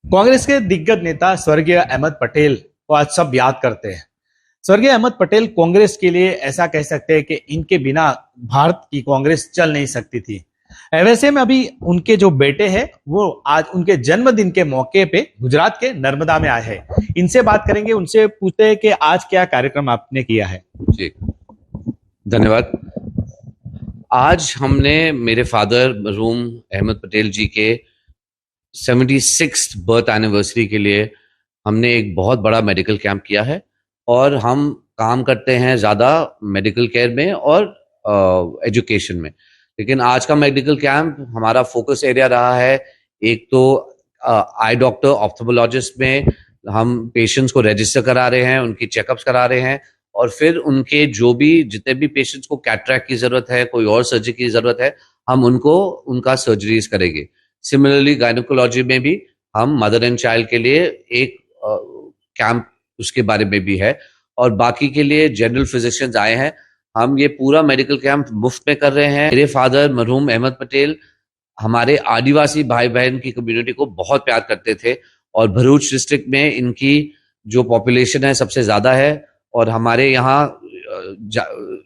कांग्रेस के दिग्गज नेता स्वर्गीय अहमद पटेल को आज सब याद करते हैं। स्वर्गीय अहमद पटेल कांग्रेस के लिए ऐसा कह सकते हैं कि इनके बिना भारत की कांग्रेस चल नहीं सकती थी। वैसे में अभी उनके जो बेटे हैं वो आज उनके जन्मदिन के मौके पे गुजरात के नर्मदा में आए हैं। इनसे बात करेंगे, उनसे पूछते हैं कि आज क्या कार्यक्रम आपने किया है। जी धन्यवाद। आज हमने मेरे फादर मरहूम अहमद पटेल जी के 76th बर्थ एनिवर्सरी के लिए हमने एक बहुत बड़ा मेडिकल कैंप किया है और हम काम करते हैं ज़्यादा मेडिकल केयर में और एजुकेशन में। लेकिन आज का मेडिकल कैंप हमारा फोकस एरिया रहा है। एक तो आई डॉक्टर ऑप्थेमोलॉजिस्ट में हम पेशेंट्स को रजिस्टर करा रहे हैं, उनकी चेकअप्स करा रहे हैं और फिर उनके जो भी जितने भी पेशेंट्स को कैटरैक्ट की ज़रूरत है, कोई और सर्जरी की ज़रूरत है, हम उनको उनका सर्जरीज करेंगे। सिमिलरली गायनेकोलॉजी में भी हम मदर एंड चाइल्ड के लिए एक कैंप उसके बारे में भी है और बाकी के लिए जनरल फिजिशियंस आए हैं। हम ये पूरा मेडिकल कैंप मुफ्त में कर रहे हैं। मेरे फादर मरहूम अहमद पटेल हमारे आदिवासी भाई बहन की कम्युनिटी को बहुत प्यार करते थे और भरूच डिस्ट्रिक्ट में इनकी जो पॉपुलेशन है सबसे ज़्यादा है और हमारे यहाँ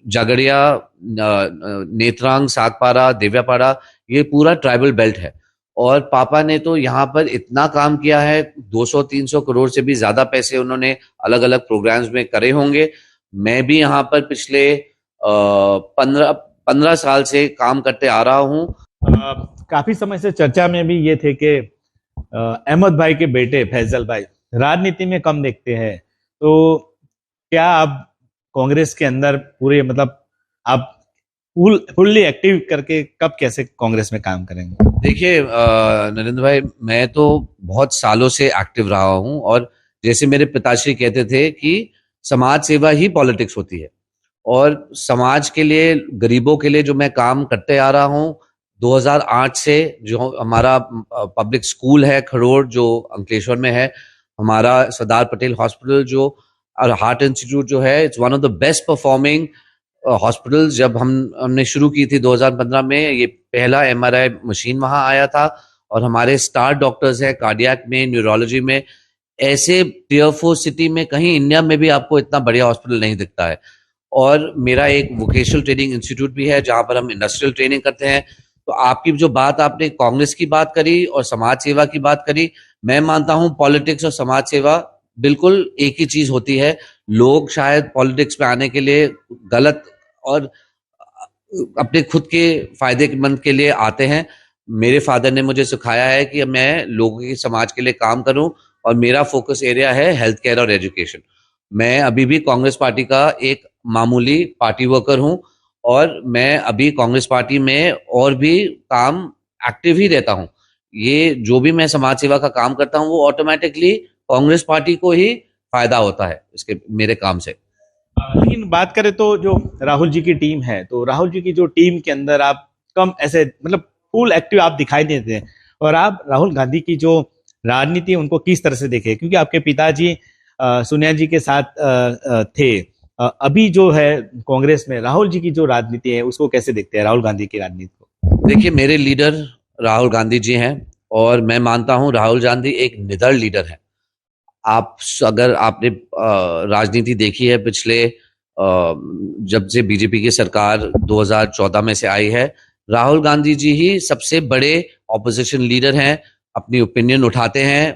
जागड़िया, नेत्रांग, सागपारा, देव्यापाड़ा ये पूरा ट्राइबल बेल्ट है और पापा ने तो यहाँ पर इतना काम किया है, 200-300 करोड़ से भी ज्यादा पैसे उन्होंने अलग अलग प्रोग्राम्स में करे होंगे। मैं भी यहाँ पर पिछले 15 साल से काम करते आ रहा हूँ। काफी समय से चर्चा में भी ये थे कि अहमद भाई के बेटे फैजल भाई राजनीति में कम देखते हैं, तो क्या आप कांग्रेस के अंदर पूरे मतलब आप फुल्ली एक्टिव करके कब कैसे कांग्रेस में काम करेंगे? देखिए नरेंद्र भाई, मैं तो बहुत सालों से एक्टिव रहा हूं और जैसे मेरे पिताश्री कहते थे कि समाज सेवा ही पॉलिटिक्स होती है और समाज के लिए, गरीबों के लिए जो मैं काम करते आ रहा हूं 2008 से, जो हमारा पब्लिक स्कूल है खरोड़ जो अंकलेश्वर में है, हमारा सरदार पटेल हॉस्पिटल जो और हार्ट इंस्टीट्यूट जो है, it's one of the best performing hospitals. जब हमने शुरू की थी 2015 में, ये पहला एमआरआई मशीन वहां आया था और हमारे स्टार डॉक्टर्स हैं कार्डियक में, न्यूरोलॉजी में। ऐसे टियर 4 सिटी में कहीं इंडिया में भी आपको इतना बढ़िया हॉस्पिटल नहीं दिखता है। और मेरा एक वोकेशनल ट्रेनिंग इंस्टीट्यूट भी है जहां पर हम इंडस्ट्रियल ट्रेनिंग करते हैं। तो आपकी जो बात, आपने कांग्रेस की बात करी और समाज सेवा की बात करी, मैं मानता हूं पॉलिटिक्स और समाज सेवा बिल्कुल एक ही चीज होती है। लोग शायद पॉलिटिक्स में आने के लिए गलत और अपने खुद के फायदेमंद के लिए आते हैं। मेरे फादर ने मुझे सिखाया है कि मैं लोगों के समाज के लिए काम करूं और मेरा फोकस एरिया है हेल्थ केयर और एजुकेशन। मैं अभी भी कांग्रेस पार्टी का एक मामूली पार्टी वर्कर हूं और मैं अभी कांग्रेस पार्टी में और भी काम एक्टिव ही रहता हूं। ये जो भी मैं समाज सेवा का काम करता हूं वो ऑटोमेटिकली कांग्रेस पार्टी को ही फायदा होता है इसके मेरे काम से। लेकिन बात करें तो जो राहुल जी की टीम है, तो राहुल जी की जो टीम के अंदर आप कम ऐसे मतलब फुल एक्टिव आप दिखाई देते हैं, और आप राहुल गांधी की जो राजनीति है उनको किस तरह से देखे, क्योंकि आपके पिताजी सोनिया जी के साथ थे। अभी जो है कांग्रेस में राहुल जी की जो राजनीति है उसको कैसे देखते हैं, राहुल गांधी की राजनीति को? देखिए, मेरे लीडर राहुल गांधी जी हैं और मैं मानता हूं राहुल गांधी एक निडर लीडर है। आप अगर आपने राजनीति देखी है पिछले जब से बीजेपी की सरकार 2014 में से आई है, राहुल गांधी जी ही सबसे बड़े ऑपोजिशन लीडर हैं। अपनी ओपिनियन उठाते हैं,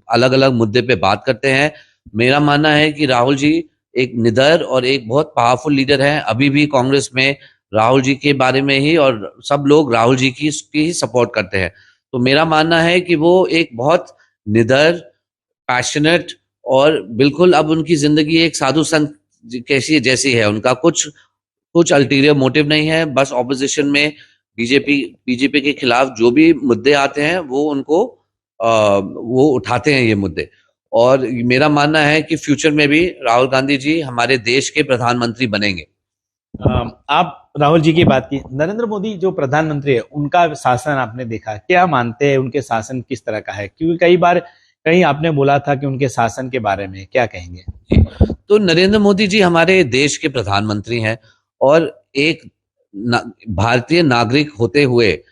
अलग अलग मुद्दे पे बात करते हैं। मेरा मानना है कि राहुल जी एक निडर और एक बहुत पावरफुल लीडर हैं। अभी भी कांग्रेस में राहुल जी के बारे में ही और सब लोग राहुल जी की ही सपोर्ट करते हैं। तो मेरा मानना है कि वो एक बहुत निडर, पैशनेट और बिल्कुल अब उनकी जिंदगी एक साधु संत कैसी जैसी है। उनका कुछ अल्टीरियर मोटिव नहीं है। बस ऑपोजिशन में बीजेपी के खिलाफ जो भी मुद्दे आते हैं वो उठाते हैं ये मुद्दे। और मेरा मानना है कि फ्यूचर में भी राहुल गांधी जी हमारे देश के प्रधानमंत्री बनेंगे। आप राहुल जी की बात की, नरेंद्र मोदी जो प्रधानमंत्री है उनका शासन आपने देखा, क्या मानते हैं उनके शासन किस तरह का है? क्योंकि कई बार कहीं आपने बोला था कि उनके शासन के बारे में क्या कहेंगे? तो नरेंद्र मोदी जी हमारे देश के प्रधानमंत्री हैं और एक भारतीय नागरिक होते हुए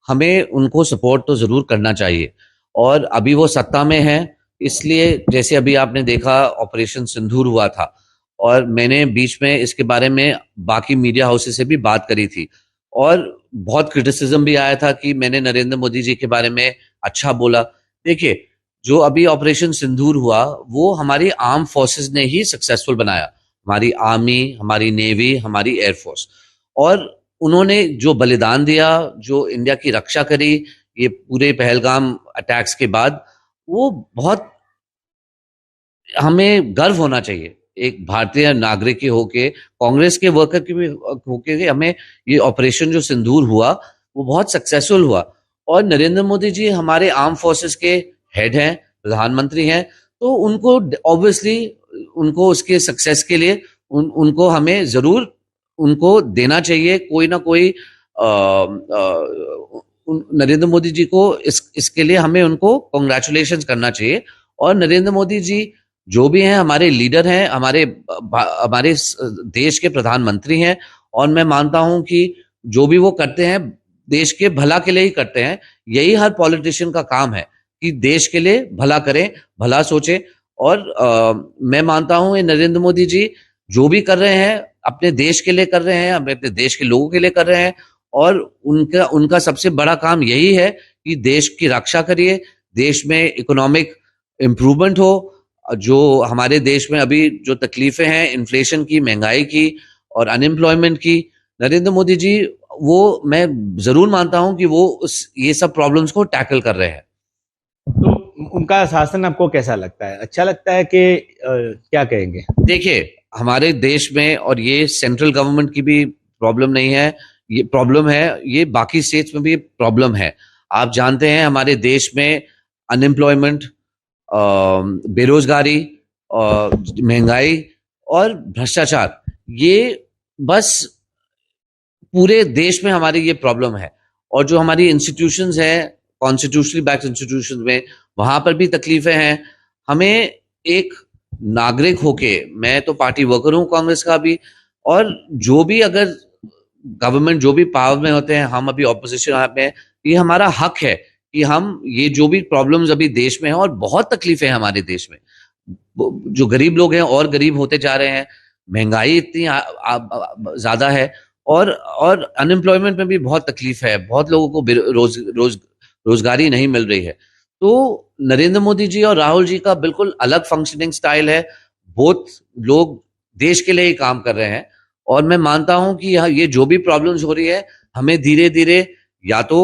हमें उनको सपोर्ट तो जरूर करना चाहिए। और अभी वो सत्ता में है। इसलिए जैसे अभी आपने देखा ऑपरेशन सिंदूर हुआ था, और मैंने बीच में इसके बारे में बाकी मीडिया हाउसेस से भी बात करी थी, और बहुत क्रिटिसिज्म भी आया था कि मैंने नरेंद्र मोदी जी के बारे में अच्छा बोला। देखिए, जो अभी ऑपरेशन सिंदूर हुआ वो हमारी आर्म फोर्सेस ने ही सक्सेसफुल बनाया, हमारी आर्मी, हमारी नेवी, हमारी एयरफोर्स। और उन्होंने जो बलिदान दिया, जो इंडिया की रक्षा करी ये पूरे पहलगाम अटैक्स के बाद, वो बहुत हमें गर्व होना चाहिए एक भारतीय नागरिक के होके, कांग्रेस के वर्कर के भी होके। हमें ये ऑपरेशन जो सिंदूर हुआ वो बहुत सक्सेसफुल हुआ, और नरेंद्र मोदी जी हमारे आर्म फोर्सेस के हेड हैं, प्रधानमंत्री हैं, तो उनको ऑब्वियसली उनको उसके सक्सेस के लिए उनको हमें जरूर उनको देना चाहिए कोई ना कोई नरेंद्र मोदी जी को इसके लिए हमें उनको कॉन्ग्रेचुलेशन करना चाहिए। और नरेंद्र मोदी जी जो भी हैं हमारे लीडर हैं, हमारे हमारे देश के प्रधानमंत्री हैं, और मैं मानता हूं कि जो भी वो करते हैं देश के भला के लिए ही करते हैं। यही हर पॉलिटिशियन का काम है कि देश के लिए भला करें, भला सोचें। और मैं मानता हूं ये नरेंद्र मोदी जी जो भी कर रहे हैं अपने देश के लिए कर रहे हैं, अपने देश के लोगों के लिए कर रहे हैं, और उनका उनका सबसे बड़ा काम यही है कि देश की रक्षा करिए, देश में इकोनॉमिक इम्प्रूवमेंट हो। जो हमारे देश में अभी जो तकलीफें हैं इन्फ्लेशन की, महंगाई की और अनएम्प्लॉयमेंट की, नरेंद्र मोदी जी वो मैं जरूर मानता हूं कि वो ये सब प्रॉब्लम्स को टैकल कर रहे हैं। तो उनका शासन आपको कैसा लगता है, अच्छा लगता है कि क्या कहेंगे? देखिए, हमारे देश में, और ये सेंट्रल गवर्नमेंट की भी प्रॉब्लम नहीं है, ये प्रॉब्लम है, ये बाकी स्टेट्स में भी प्रॉब्लम है। आप जानते हैं हमारे देश में अनएम्प्लॉयमेंट, बेरोजगारी, महंगाई और भ्रष्टाचार, ये बस पूरे देश में हमारी ये प्रॉब्लम है। और जो हमारी इंस्टीट्यूशंस हैं, कॉन्स्टिट्यूशनली बैक्ड इंस्टीट्यूशंस में, वहां पर भी तकलीफें हैं। हमें एक नागरिक होके, मैं तो पार्टी वर्कर हूं कांग्रेस का भी, और जो भी अगर गवर्नमेंट जो भी पावर में होते हैं, हम अभी ऑपोजिशन में, ये हमारा हक है कि हम ये जो भी प्रॉब्लम्स अभी देश में है, और बहुत तकलीफें हैं हमारे देश में, जो गरीब लोग हैं और गरीब होते जा रहे हैं, महंगाई इतनी ज्यादा है, और अनएम्प्लॉयमेंट में भी बहुत तकलीफ है, बहुत लोगों को रोजगारी नहीं मिल रही है। तो नरेंद्र मोदी जी और राहुल जी का बिल्कुल अलग फंक्शनिंग स्टाइल है। बोथ लोग देश के लिए ही काम कर रहे हैं, और मैं मानता हूं कि ये जो भी प्रॉब्लम्स हो रही है, हमें धीरे धीरे या तो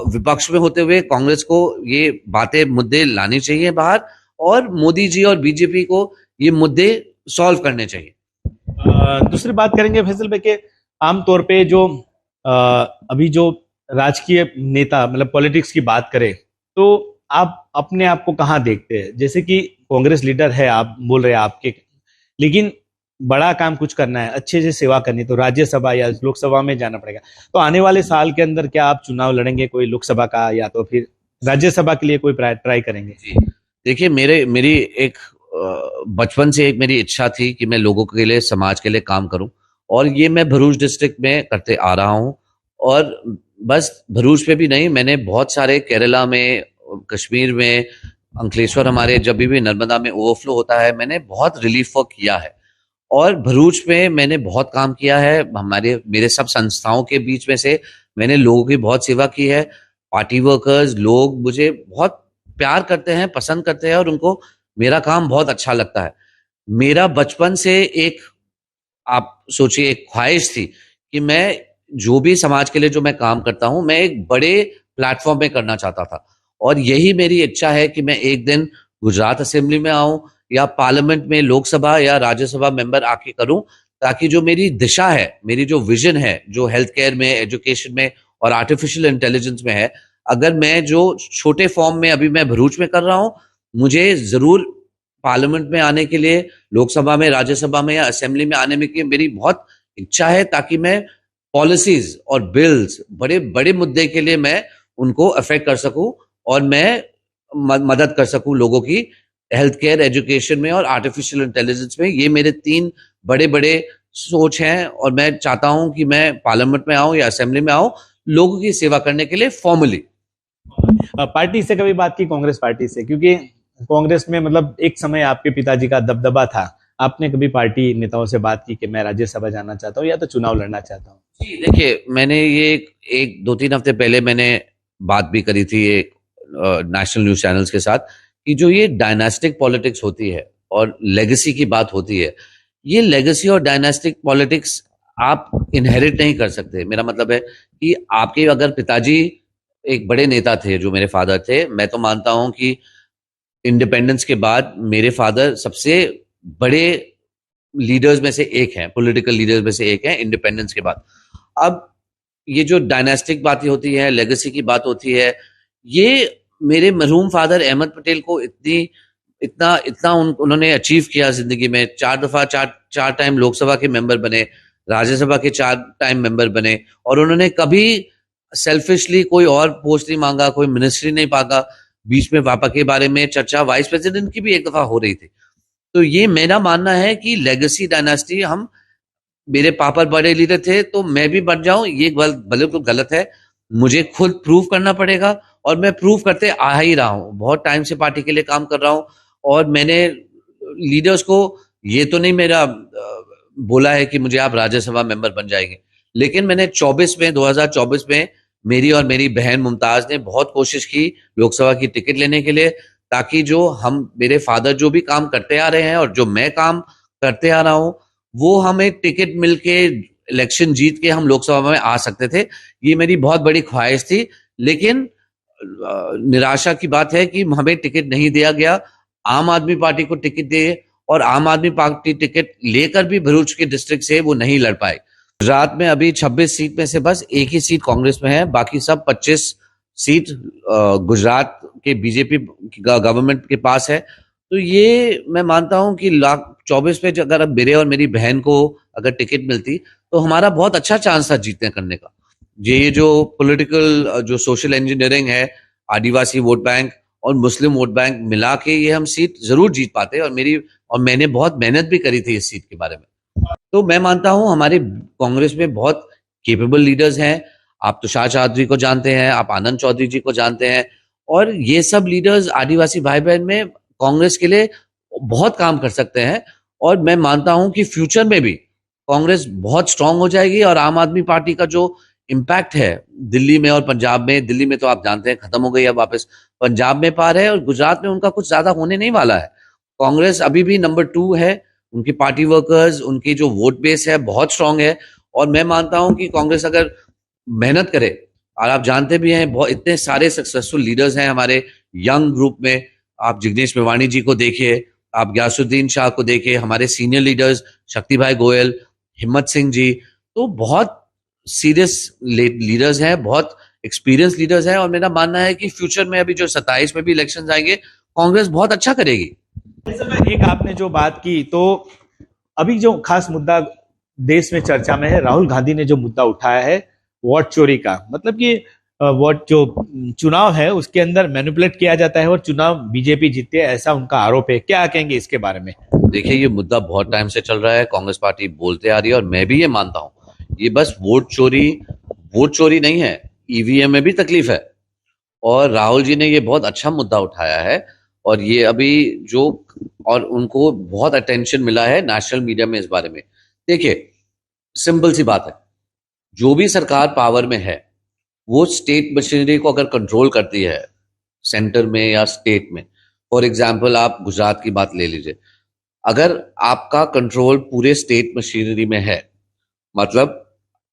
विपक्ष में होते हुए कांग्रेस को ये बातें, मुद्दे लाने चाहिए बाहर, और मोदी जी और बीजेपी को ये मुद्दे सॉल्व करने चाहिए। दूसरी बात करेंगे फैसल भाई के, आमतौर पे जो अभी जो राजकीय नेता मतलब पॉलिटिक्स की बात करें, तो आप अपने आप को कहाँ देखते हैं? जैसे कि कांग्रेस लीडर है, आप बोल रहे हैं आपके, लेकिन बड़ा काम कुछ करना है, अच्छे से सेवा करनी, तो राज्यसभा या लोकसभा में जाना पड़ेगा। तो आने वाले साल के अंदर क्या आप चुनाव लड़ेंगे, कोई लोकसभा का या तो फिर राज्यसभा के लिए कोई ट्राई करेंगे? जी, देखिए, मेरी एक बचपन से एक मेरी इच्छा थी कि मैं लोगों के लिए, समाज के लिए काम करूं, और ये मैं भरूच डिस्ट्रिक्ट में करते आ रहा हूं। और बस भरूच में भी नहीं, मैंने बहुत सारे केरला में, कश्मीर में, अंकलेश्वर, हमारे जब भी नर्मदा में ओवरफ्लो होता है, मैंने बहुत रिलीफ वर्क किया है। और भरूच में मैंने बहुत काम किया है, हमारे मेरे सब संस्थाओं के बीच में से मैंने लोगों की बहुत सेवा की है। पार्टी वर्कर्स, लोग मुझे बहुत प्यार करते हैं, पसंद करते हैं, और उनको मेरा काम बहुत अच्छा लगता है। मेरा बचपन से एक, आप सोचिए, एक ख्वाहिश थी कि मैं जो भी समाज के लिए जो मैं काम करता हूं, मैं एक बड़े प्लेटफॉर्म में करना चाहता था। और यही मेरी इच्छा है कि मैं एक दिन गुजरात असेंबली में आऊं, या पार्लियामेंट में, लोकसभा या राज्यसभा मेंबर आके करूं, ताकि जो मेरी दिशा है, मेरी जो विजन है, जो हेल्थ केयर में, एजुकेशन में और आर्टिफिशियल इंटेलिजेंस में है, अगर मैं जो छोटे फॉर्म में अभी मैं भरूच में कर रहा हूं, मुझे जरूर पार्लियामेंट में आने के लिए, लोकसभा में, राज्यसभा में या असेंबली में आने में की मेरी बहुत इच्छा है, ताकि मैं पॉलिसीज और बिल्स, बड़े बड़े मुद्दे के लिए मैं उनको अफेक्ट कर सकूं, और मैं मदद कर सकूं लोगों की हेल्थ केयर, एजुकेशन में और आर्टिफिशियल इंटेलिजेंस में। ये मेरे 3 बड़े बड़े सोच हैं, और मैं चाहता हूं कि मैं पार्लियामेंट में आऊं या असेंबली में आऊं, लोगों की सेवा करने के लिए फॉर्मली। पार्टी से कभी बात की, कांग्रेस पार्टी से? क्योंकि कांग्रेस में मतलब एक समय आपके पिताजी का दबदबा था, आपने कभी पार्टी नेताओं से बात की कि मैं राज्यसभा जाना चाहता हूँ या तो चुनाव लड़ना चाहता हूँ? जी देखिए, मैंने ये एक 2-3 हफ्ते पहले मैंने बात भी करी थी एक नेशनल न्यूज चैनल्स के साथ कि जो ये डायनास्टिक पॉलिटिक्स होती है और लेगेसी की बात होती है, ये लेगेसी और डायनास्टिक पॉलिटिक्स आप इनहेरिट नहीं कर सकते। मेरा मतलब है कि आपके अगर पिताजी एक बड़े नेता थे जो मेरे फादर थे, मैं तो मानता हूं कि इंडिपेंडेंस के बाद मेरे फादर सबसे बड़े लीडर्स में से एक हैं, पॉलिटिकल लीडर्स में से एक हैं इंडिपेंडेंस के बाद। अब ये जो डायनास्टिक बातें होती है, लेगेसी की बात होती है, ये मेरे मरहूम फादर अहमद पटेल को इतना इतना उन्होंने अचीव किया जिंदगी में। 4 दफा चार टाइम लोकसभा के मेंबर बने, राज्यसभा के 4 टाइम मेंबर बने, और उन्होंने कभी सेल्फिशली कोई और पोस्ट नहीं मांगा, कोई मिनिस्ट्री नहीं मांगा। बीच में पापा के बारे में चर्चा वाइस प्रेसिडेंट की भी एक दफा हो रही थी। तो ये मेरा मानना है कि लेगेसी डायनास्टी, हम मेरे पापा बड़े लीडर थे तो मैं भी बन जाऊं, ये बिल्कुल गलत है। मुझे खुद प्रूव करना पड़ेगा, और मैं प्रूव करते आ ही रहा हूं। बहुत टाइम से पार्टी के लिए काम कर रहा हूं, और मैंने लीडर्स को ये तो नहीं मेरा बोला है कि मुझे आप राज्यसभा मेंबर बन जाएंगे, लेकिन मैंने 2024 में मेरी और मेरी बहन मुमताज ने बहुत कोशिश की लोकसभा की टिकट लेने के लिए, ताकि जो हम मेरे फादर जो भी काम करते आ रहे हैं और जो मैं काम करते आ रहा हूं, वो हमें टिकट मिलके इलेक्शन जीत के हम लोकसभा में आ सकते थे। ये मेरी बहुत बड़ी ख्वाहिश थी, लेकिन निराशा की बात है कि हमें टिकट नहीं दिया गया। आम आदमी पार्टी को टिकट दिए, और आम आदमी पार्टी टिकट लेकर भी भरूच के डिस्ट्रिक्ट से वो नहीं लड़ पाए। गुजरात में अभी 26 सीट में से बस एक ही सीट कांग्रेस में है, बाकी सब 25 सीट गुजरात के बीजेपी गवर्नमेंट के पास है। तो ये मैं मानता हूं कि 24 पे अगर अब मेरे और मेरी बहन को अगर टिकट मिलती तो हमारा बहुत अच्छा चांस था जीतने करने का। ये जो पॉलिटिकल जो सोशल इंजीनियरिंग है, आदिवासी वोट बैंक और मुस्लिम वोट बैंक मिला के ये हम सीट जरूर जीत पाते, और मैंने बहुत मेहनत भी करी थी इस सीट के बारे में। तो मैं मानता हूं हमारे कांग्रेस में बहुत केपेबल लीडर्स हैं। आप तुषार चौधरी को जानते हैं, आप आनंद चौधरी जी को जानते हैं, और ये सब लीडर्स आदिवासी भाई बहन में कांग्रेस के लिए बहुत काम कर सकते हैं। और मैं मानता हूं कि फ्यूचर में भी कांग्रेस बहुत स्ट्रांग हो जाएगी, और आम आदमी पार्टी का जो इम्पैक्ट है दिल्ली में और पंजाब में, दिल्ली में तो आप जानते हैं खत्म हो गई, अब वापस पंजाब में पार है, और गुजरात में उनका कुछ ज्यादा होने नहीं वाला है। कांग्रेस अभी भी नंबर 2 है, उनकी पार्टी वर्कर्स, उनकी जो वोट बेस है बहुत स्ट्रांग है। और मैं मानता हूं कि कांग्रेस अगर मेहनत करे, और आप जानते भी हैं बहुत इतने सारे सक्सेसफुल लीडर्स हैं हमारे यंग ग्रुप में। आप जिग्नेश मेवाणी जी को देखिए, आप ग्यासुद्दीन शाह को देखिए, हमारे सीनियर लीडर्स शक्ति भाई गोयल, हिम्मत सिंह जी, तो बहुत सीरियस लीडर्स हैं, बहुत एक्सपीरियंस लीडर्स हैं। और मेरा मानना है कि फ्यूचर में अभी जो 27 में भी इलेक्शन आएंगे, कांग्रेस बहुत अच्छा करेगी। एक आपने जो बात की, तो अभी जो खास मुद्दा देश में चर्चा में है, राहुल गांधी ने जो मुद्दा उठाया है वोट चोरी का, मतलब कि वोट जो चुनाव है उसके अंदर मैनिपुलेट किया जाता है और चुनाव बीजेपी जीतती है, ऐसा उनका आरोप है। क्या कहेंगे इसके बारे में? देखिए, ये मुद्दा बहुत टाइम से चल रहा है, कांग्रेस पार्टी बोलते आ रही है, और मैं भी ये मानता हूं। ये बस वोट चोरी नहीं है, ईवीएम में भी तकलीफ है, और राहुल जी ने ये बहुत अच्छा मुद्दा उठाया है। और ये अभी जो, और उनको बहुत अटेंशन मिला है नेशनल मीडिया में इस बारे में। देखिए, सिंपल सी बात है, जो भी सरकार पावर में है वो स्टेट मशीनरी को अगर कंट्रोल करती है सेंटर में या स्टेट में, फॉर एग्जाम्पल आप गुजरात की बात ले लीजिए, अगर आपका कंट्रोल पूरे स्टेट मशीनरी में है, मतलब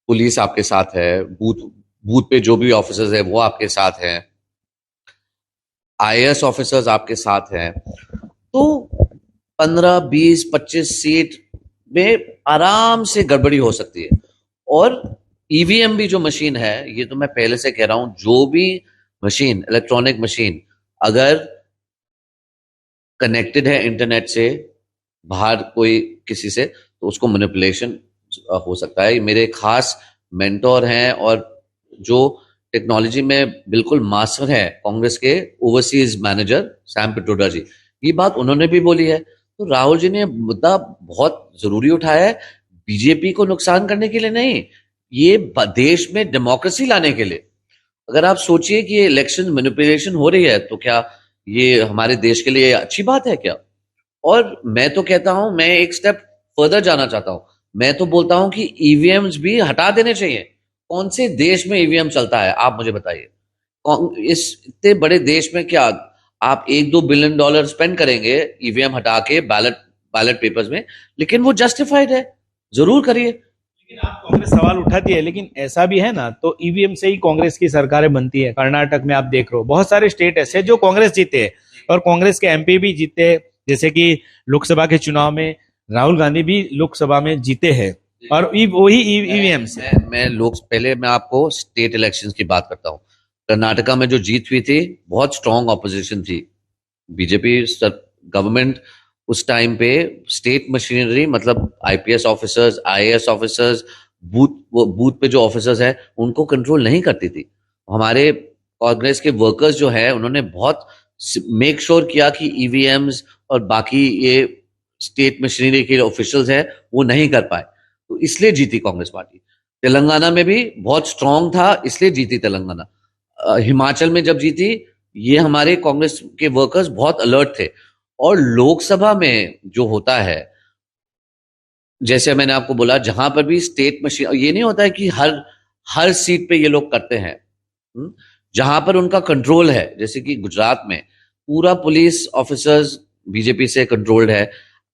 पुलिस आपके साथ है, बूथ पे जो भी ऑफिसर्स है वो आपके साथ हैं, आईएएस ऑफिसर्स आपके साथ हैं, तो 15, 20, 25 सीट में आराम से गड़बड़ी हो सकती है। और ईवीएम भी जो मशीन है, ये तो मैं पहले से कह रहा हूं, जो भी मशीन, इलेक्ट्रॉनिक मशीन अगर कनेक्टेड है इंटरनेट से, बाहर कोई किसी से, तो उसको मैनिपुलेशन हो सकता है। मेरे खास मेंटोर हैं और जो टेक्नोलॉजी में बिल्कुल मास्टर है, कांग्रेस के ओवरसीज मैनेजर सैम पिट्रोडा जी, ये बात उन्होंने भी बोली है। तो राहुल जी ने मुद्दा बहुत जरूरी उठाया है, बीजेपी को नुकसान करने के लिए नहीं, ये देश में डेमोक्रेसी लाने के लिए। अगर आप सोचिए कि ये इलेक्शन मैनिपुलेशन हो रही है तो क्या ये हमारे देश के लिए अच्छी बात है क्या? और मैं तो कहता हूं, मैं एक स्टेप फर्दर जाना चाहता हूं। मैं तो बोलता हूं कि ईवीएम्स भी हटा देने चाहिए। कौन से देश में ईवीएम चलता है आप मुझे बताइए? इस इतने बड़े देश में क्या आप 1-2 बिलियन डॉलर स्पेंड करेंगे ईवीएम हटा के बैलेट बैलेट पेपर्स में? लेकिन वो जस्टिफाइड है, जरूर करिए। लेकिन आप कांग्रेस सवाल उठाती है, लेकिन ऐसा भी है ना, तो ईवीएम से ही कांग्रेस की सरकारें बनती है। कर्नाटक में आप देख रहे हो, बहुत सारे स्टेट ऐसे हैं जो कांग्रेस जीते हैं और कांग्रेस के एमपी भी जीते हैं। जैसे कि लोकसभा के चुनाव में राहुल गांधी भी लोकसभा में जीते हैं और वही ईवीएम से। मैं लोग पहले मैं आपको स्टेट इलेक्शंस की बात करता हूँ। कर्नाटका में जो जीत हुई थी, बहुत स्ट्रांग ऑपोजिशन थी। बीजेपी गवर्नमेंट उस टाइम पे स्टेट मशीनरी, मतलब IPS officers, IAS officers, booth पे जो ऑफिसर्स हैं उनको कंट्रोल नहीं करती थी। हमारे कांग्रेस के वर्कर्स जो है उन्होंने बहुत मेक श्योर किया कि ईवीएम्स और बाकी ये स्टेट मशीनरी के ऑफिशियल्स हैं वो नहीं कर पाए, तो इसलिए जीती कांग्रेस पार्टी। तेलंगाना में भी बहुत स्ट्रांग था, इसलिए जीती तेलंगाना। हिमाचल में जब जीती, ये हमारे कांग्रेस के वर्कर्स बहुत अलर्ट थे। और लोकसभा में जो होता है, जैसे मैंने आपको बोला, जहां पर भी स्टेट मशीन, ये नहीं होता है कि हर हर सीट पे ये लोग करते हैं। जहां पर उनका कंट्रोल है, जैसे कि गुजरात में पूरा पुलिस ऑफिसर्स बीजेपी से कंट्रोल्ड है,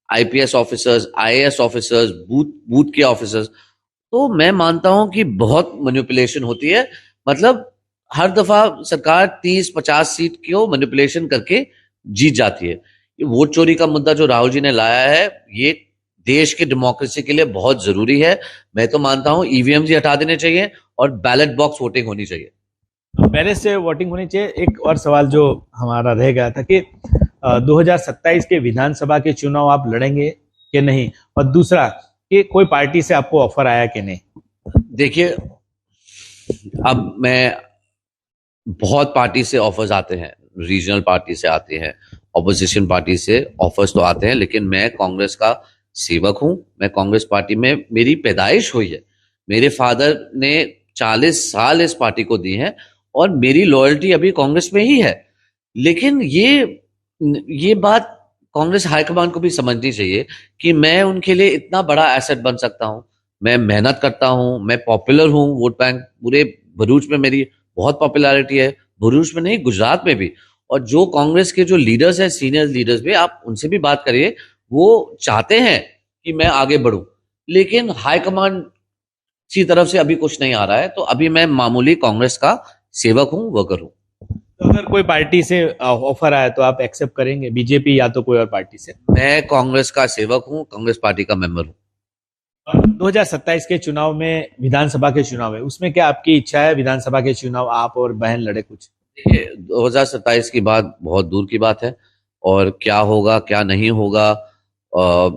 IPS officers, IAS officers, booth booth के ऑफिसर्स। तो मैं मानता हूं कि बहुत मैनिपुलेशन होती है। मतलब हर दफा सरकार 30-50 सीट को मैनिपुलेशन करके जीत जाती है। ये वोट चोरी का मुद्दा जो राहुल जी ने लाया है, ये देश के डेमोक्रेसी के लिए बहुत जरूरी है। मैं तो मानता हूं ईवीएम ही हटा देने चाहिए और बैलेट बॉक्स वोटिंग होनी चाहिए। पहले से वोटिंग होनी चाहिए। एक और सवाल जो हमारा रह गया था कि 2027 के विधानसभा के चुनाव आप लड़ेंगे कि नहीं, और दूसरा कि कोई पार्टी से आपको ऑफर आया कि नहीं। देखिए, अब मैं बहुत पार्टी से ऑफर्स आते हैं, रीजनल पार्टी से आते हैं, ऑपोजिशन पार्टी से ऑफर्स तो आते हैं, लेकिन मैं कांग्रेस का सेवक हूं। मैं कांग्रेस पार्टी में मेरी पैदाइश हुई है। मेरे फादर ने 40 साल इस पार्टी को दी है और मेरी लॉयल्टी अभी कांग्रेस में ही है। लेकिन ये बात कांग्रेस हाईकमान को भी समझनी चाहिए कि मैं उनके लिए इतना बड़ा एसेट बन सकता हूं। मैं मेहनत करता हूं, मैं पॉपुलर हूं। वोट बैंक पूरे भरूच में मेरी बहुत पॉपुलैरिटी है, भरूच में नहीं, गुजरात में भी। और जो कांग्रेस के जो लीडर्स हैं, सीनियर लीडर्स भी, आप उनसे भी बात करिए, वो चाहते हैं कि मैं आगे बढ़ूं। लेकिन हाईकमान की तरफ से अभी कुछ नहीं आ रहा है, तो अभी मैं मामूली कांग्रेस का सेवक हूं, वर्कर हूं। तो अगर कोई पार्टी से ऑफर आया तो आप एक्सेप्ट करेंगे, बीजेपी या तो कोई और पार्टी से? मैं कांग्रेस का सेवक हूं, कांग्रेस पार्टी का मेंबर हूं। और 2027 के चुनाव में, विधानसभा के चुनाव है, उसमें क्या आपकी इच्छा है विधानसभा के चुनाव आप और बहन लड़े कुछ? देखिए, 2027 की बात बहुत दूर की बात है और क्या होगा क्या नहीं होगा,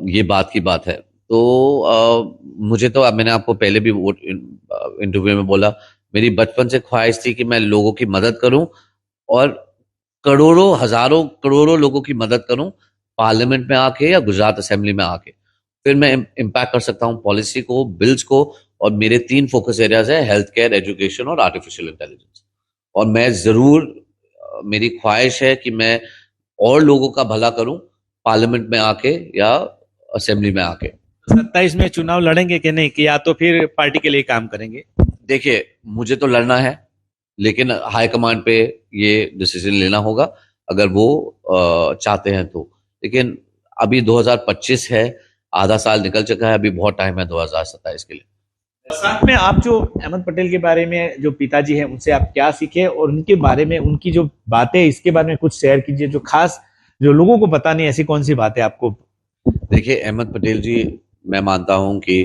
ये बात की बात है। तो मुझे तो, अब मैंने आपको पहले भी वोट इंटरव्यू में बोला, मेरी बचपन से ख्वाहिश थी कि मैं लोगों की मदद करूं और करोड़ों, हजारों करोड़ों लोगों की मदद करूं, पार्लियामेंट में आके या गुजरात असेंबली में आके। फिर मैं इम्पैक्ट कर सकता हूं पॉलिसी को, बिल्स को। और मेरे 3 फोकस एरियाज है, हेल्थ केयर, एजुकेशन और आर्टिफिशियल इंटेलिजेंस। और मैं जरूर, मेरी ख्वाहिश है कि मैं और लोगों का भला करूं, पार्लियामेंट में आके या असेंबली में आके। 27 में चुनाव लड़ेंगे कि नहीं, कि या तो फिर पार्टी के लिए काम करेंगे? देखिए, मुझे तो लड़ना है, लेकिन हाईकमांड पे ये डिसीजन लेना होगा, अगर वो चाहते हैं तो। लेकिन अभी 2025 है, आधा साल निकल चुका है, अभी बहुत टाइम है 2027 के लिए। साथ में आप जो अहमद पटेल के बारे में, जो पिताजी हैं, उनसे आप क्या सीखे और उनके बारे में, उनकी जो बातें, इसके बारे में कुछ शेयर कीजिए, जो खास, जो लोगों को पता नहीं, ऐसी कौन सी बातें आपको? देखिए, अहमद पटेल जी, मैं मानता हूं कि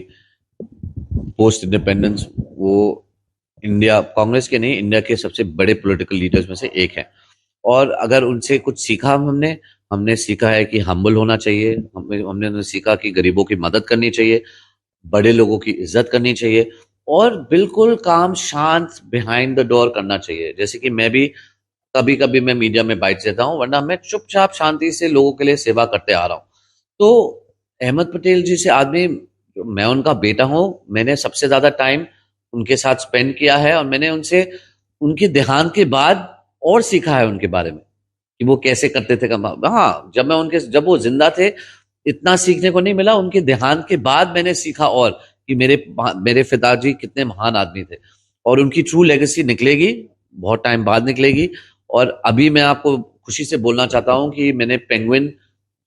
पोस्ट इंडिपेंडेंस वो इंडिया, कांग्रेस के नहीं, इंडिया के सबसे बड़े पॉलिटिकल लीडर्स में से एक है। और अगर उनसे कुछ सीखा हमने हमने सीखा है कि हम्बल होना चाहिए। हमने सीखा कि गरीबों की मदद करनी चाहिए, बड़े लोगों की इज्जत करनी चाहिए और बिल्कुल काम शांत बिहाइंड द डोर करना चाहिए। जैसे कि मैं भी कभी कभी मैं मीडिया में बाइट देता हूँ, वरना मैं चुपचाप शांति से लोगों के लिए सेवा करते आ रहा हूँ। तो अहमद पटेल जी से आदमी, मैं उनका बेटा हूँ, मैंने सबसे ज्यादा टाइम उनके साथ स्पेंड किया है और मैंने उनसे उनके देहांत के बाद और सीखा है उनके बारे में कि वो कैसे करते थे काम। हाँ, जब वो जिंदा थे इतना सीखने को नहीं मिला, उनके देहांत के बाद मैंने सीखा और कि मेरे पिताजी कितने महान आदमी थे। और उनकी ट्रू लेगेसी निकलेगी, बहुत टाइम बाद निकलेगी। और अभी मैं आपको खुशी से बोलना चाहता हूं कि मैंने पेंगुइन,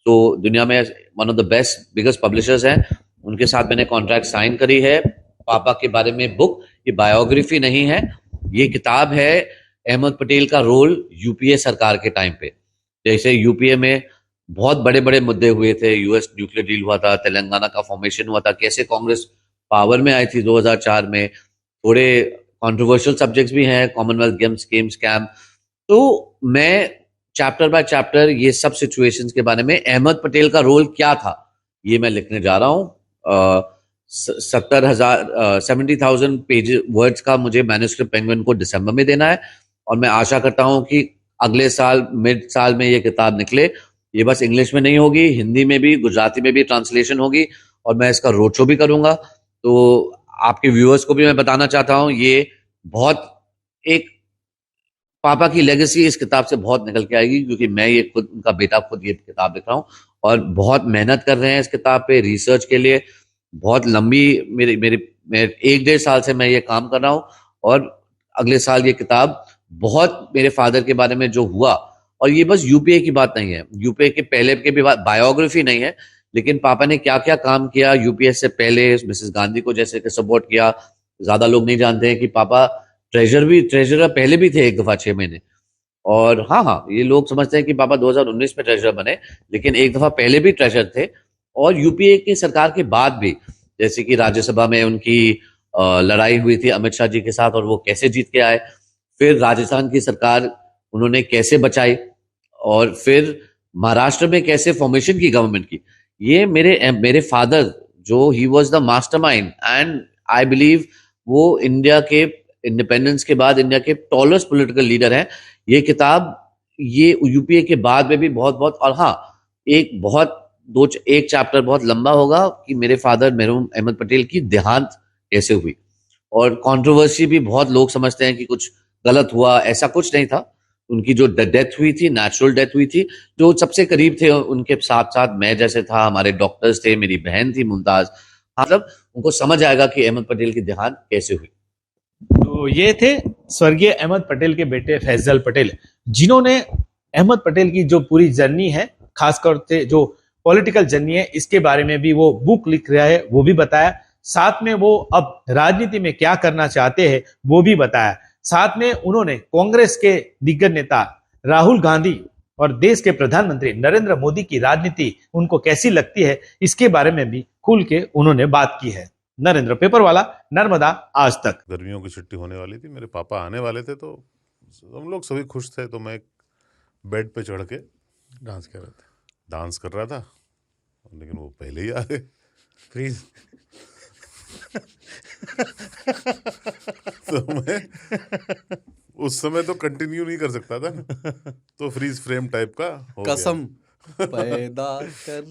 तो दुनिया में one of the best biggest publishers हैं, उनके साथ मैंने कॉन्ट्रैक्ट साइन करी है पापा के बारे में बुक। ये बायोग्राफी नहीं है, ये किताब है अहमद पटेल का रोल यूपीए सरकार के टाइम पे। जैसे यूपीए में बहुत बड़े बड़े मुद्दे हुए थे, यूएस न्यूक्लियर डील हुआ था, तेलंगाना का फॉर्मेशन हुआ था, कैसे कांग्रेस पावर में आई थी 2004 में। थोड़े कंट्रोवर्शियल सब्जेक्ट्स भी हैं, कॉमनवेल्थ गेम्स स्कैम। तो मैं चैप्टर बाय चैप्टर ये सब सिचुएशंस के बारे में, अहमद पटेल का रोल क्या था, ये मैं लिखने जा रहा हूँ। 70,000 पेज वर्ड्स का मुझे मैन्युस्क्रिप्ट पेंगुइन को दिसंबर में देना है। और मैं आशा करता हूं कि अगले साल मिड साल में ये किताब निकले। ये बस इंग्लिश में नहीं होगी, हिंदी में भी, गुजराती में भी ट्रांसलेशन होगी। और मैं इसका रोड शो भी करूंगा। तो आपके व्यूअर्स को भी मैं बताना चाहता हूं, ये बहुत एक पापा की लेगेसी इस किताब से बहुत निकल के आएगी, क्योंकि मैं ये खुद, उनका बेटा खुद ये किताब लिख रहा हूँ और बहुत मेहनत कर रहे हैं इस किताब पे रिसर्च के लिए। बहुत लंबी मैं 1-1.5 साल से मैं ये काम कर रहा हूँ। और अगले साल ये किताब बहुत मेरे फादर के बारे में जो हुआ, और ये बस यूपीए की बात नहीं है, यूपीए के पहले के भी बायोग्राफी नहीं है, लेकिन पापा ने क्या क्या काम किया यूपीए से पहले, मिसेस गांधी को जैसे कि सपोर्ट किया। ज्यादा लोग नहीं जानते हैं कि पापा ट्रेजरर पहले भी थे 1 दफा 6 महीने। और हाँ, ये लोग समझते हैं कि पापा 2019 में ट्रेजरर बने, लेकिन 1 दफा पहले भी ट्रेजरर थे। और यूपीए की सरकार के बाद भी, जैसे कि राज्यसभा में उनकी लड़ाई हुई थी अमित शाह जी के साथ और वो कैसे जीत के आए, फिर राजस्थान की सरकार उन्होंने कैसे बचाई, और फिर महाराष्ट्र में कैसे फॉर्मेशन की गवर्नमेंट की। ये मेरे फादर, जो he was the mastermind, and I believe वो इंडिया के इंडिपेंडेंस के बाद इंडिया के टॉलेस्ट पॉलिटिकल लीडर हैं। ये किताब ये यूपीए के बाद में भी बहुत बहुत, और हाँ, एक चैप्टर बहुत लंबा होगा कि मेरे फादर मरहूम अहमद पटेल की देहांत कैसे हुई। और कंट्रोवर्सी भी, बहुत लोग समझते हैं कि कुछ गलत हुआ, ऐसा कुछ नहीं था। उनकी जो डेथ हुई थी, नेचुरल डेथ हुई थी। जो सबसे करीब थे उनके साथ साथ मैं जैसे था, हमारे डॉक्टर्स थे, मेरी बहन थी मुमताज, मतलब उनको समझ आएगा कि अहमद पटेल की देहांत कैसे हुई। तो ये थे स्वर्गीय अहमद पटेल के बेटे फैजल पटेल, जिन्होंने अहमद पटेल की जो पूरी जर्नी है, खासकर से जो पॉलिटिकल जर्नी है, इसके बारे में भी वो बुक लिख रहा है, वो भी बताया। साथ में वो अब राजनीति में क्या करना चाहते हैं वो भी बताया। साथ में उन्होंने कांग्रेस के दिग्गज नेता राहुल गांधी और देश के प्रधानमंत्री नरेंद्र मोदी की राजनीति उनको कैसी लगती है, इसके बारे में भी खुल के उन्होंने बात की है। नरेंद्र पेपरवाला, नर्मदा आज तक। गर्मियों की छुट्टी होने वाली थी, मेरे पापा आने वाले थे, तो हम लोग सभी खुश थे। तो मैं बेड पे चढ़ के डांस कर रहा था, लेकिन वो पहले ही आ गए। फ्रीज। तो मैं उस समय तो कंटिन्यू नहीं कर सकता था, तो फ्रीज फ्रेम टाइप का हो गया। कसम पैदा कर